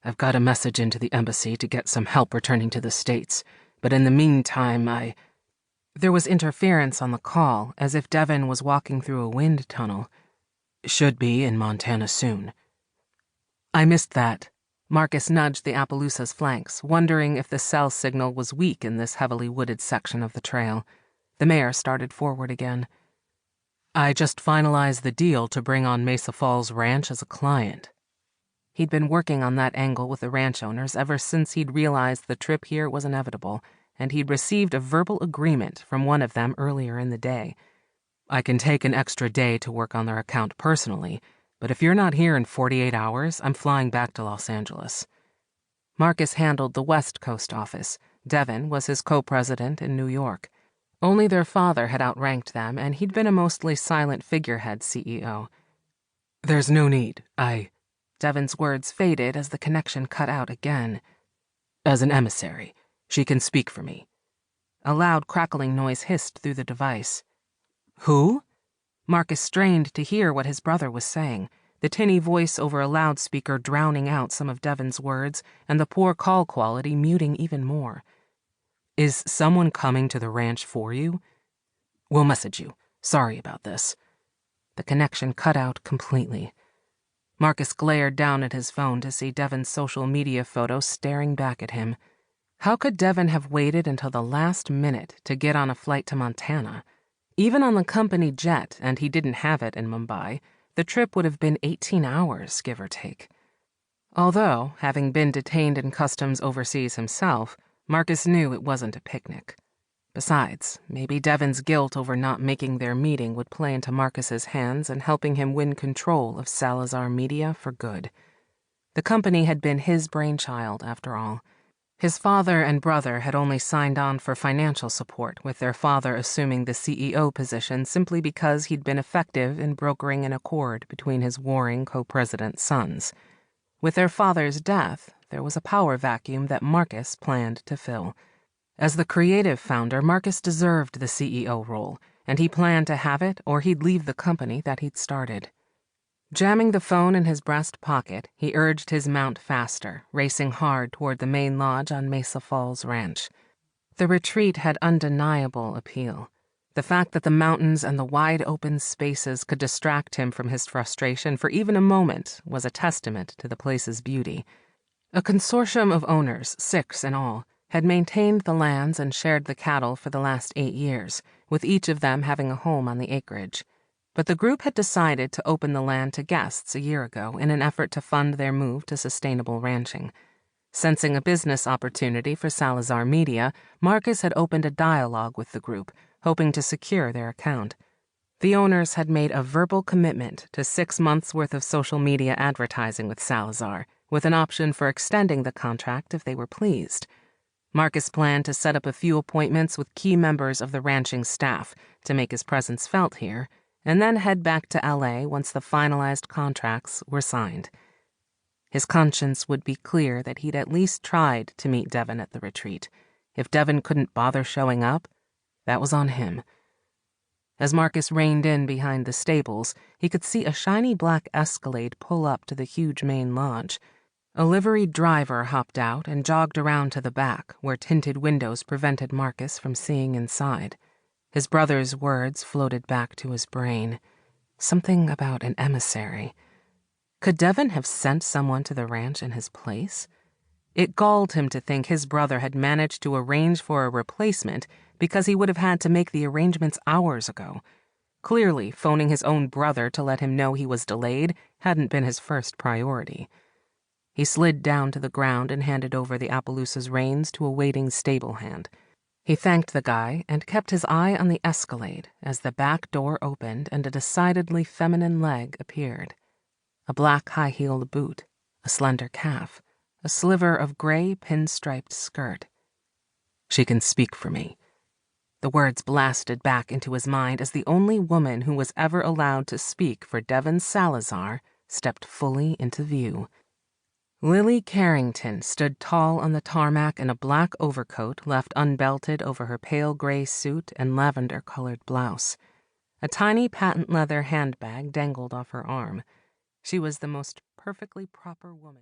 I've got a message into the embassy to get some help returning to the States, but in the meantime, There was interference on the call, as if Devon was walking through a wind tunnel. Should be in Montana soon. I missed that. Marcus nudged the Appaloosa's flanks, wondering if the cell signal was weak in this heavily wooded section of the trail. The mare started forward again. I just finalized the deal to bring on Mesa Falls Ranch as a client. He'd been working on that angle with the ranch owners ever since he'd realized the trip here was inevitable, and he'd received a verbal agreement from one of them earlier in the day. I can take an extra day to work on their account personally, but if you're not here in 48 hours, I'm flying back to Los Angeles. Marcus handled the West Coast office. Devon was his co-president in New York. Only their father had outranked them, and he'd been a mostly silent figurehead CEO. There's no need. Devon's words faded as the connection cut out again. As an emissary, she can speak for me. A loud crackling noise hissed through the device. Who? Marcus strained to hear what his brother was saying, the tinny voice over a loudspeaker drowning out some of Devon's words and the poor call quality muting even more. Is someone coming to the ranch for you? We'll message you. Sorry about this. The connection cut out completely. Marcus glared down at his phone to see Devon's social media photo staring back at him. How could Devon have waited until the last minute to get on a flight to Montana? Even on the company jet, and he didn't have it in Mumbai, the trip would have been 18 hours, give or take. Although, having been detained in customs overseas himself, Marcus knew it wasn't a picnic. Besides, maybe Devon's guilt over not making their meeting would play into Marcus's hands in helping him win control of Salazar Media for good. The company had been his brainchild, after all. His father and brother had only signed on for financial support, with their father assuming the CEO position simply because he'd been effective in brokering an accord between his warring co-president sons. With their father's death, there was a power vacuum that Marcus planned to fill. As the creative founder, Marcus deserved the CEO role, and he planned to have it or he'd leave the company that he'd started. Jamming the phone in his breast pocket, he urged his mount faster, racing hard toward the main lodge on Mesa Falls Ranch. The retreat had undeniable appeal. The fact that the mountains and the wide open spaces could distract him from his frustration for even a moment was a testament to the place's beauty. A consortium of owners, 6 in all, had maintained the lands and shared the cattle for the last 8 years, with each of them having a home on the acreage. But the group had decided to open the land to guests a year ago in an effort to fund their move to sustainable ranching. Sensing a business opportunity for Salazar Media, Marcus had opened a dialogue with the group, hoping to secure their account. The owners had made a verbal commitment to 6 months' worth of social media advertising with Salazar, with an option for extending the contract if they were pleased. Marcus planned to set up a few appointments with key members of the ranching staff to make his presence felt here, and then head back to LA once the finalized contracts were signed. His conscience would be clear that he'd at least tried to meet Devon at the retreat. If Devon couldn't bother showing up, that was on him. As Marcus reined in behind the stables, he could see a shiny black Escalade pull up to the huge main lodge. A liveried driver hopped out and jogged around to the back, where tinted windows prevented Marcus from seeing inside. His brother's words floated back to his brain. Something about an emissary. Could Devon have sent someone to the ranch in his place? It galled him to think his brother had managed to arrange for a replacement because he would have had to make the arrangements hours ago. Clearly, phoning his own brother to let him know he was delayed hadn't been his first priority. He slid down to the ground and handed over the Appaloosa's reins to a waiting stable hand. He thanked the guy and kept his eye on the Escalade as the back door opened and a decidedly feminine leg appeared. A black high-heeled boot, a slender calf, a sliver of gray pinstriped skirt. She can speak for me. The words blasted back into his mind as the only woman who was ever allowed to speak for Devon Salazar stepped fully into view. Lily Carrington stood tall on the tarmac in a black overcoat left unbelted over her pale gray suit and lavender-colored blouse. A tiny patent leather handbag dangled off her arm. She was the most perfectly proper woman.